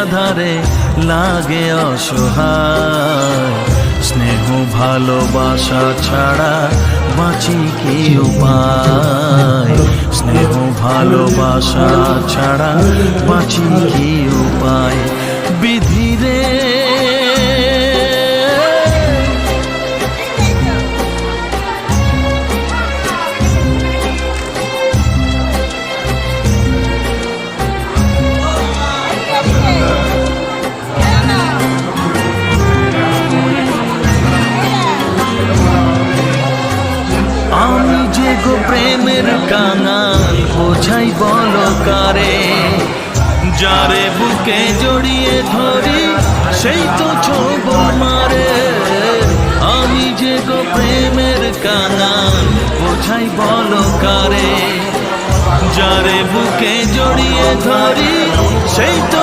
আধারে লাগে অসহায়। স্নেহ ভালোবাসা ছাড়া বাঁচি কি উপায়? স্নেহ ভালোবাসা ছাড়া বাঁচি কি উপায়? বিধিরে আমি যে গো প্রেমের কাঙাল, বোঝাই বলো কারে? যারে বুকে জড়িয়ে ধরি সেই তো ছোবল মারে। আমি যে গো প্রেমের কাঙাল, বোঝাই বলো কারে? যারে বুকে জড়িয়ে ধরি সেই তো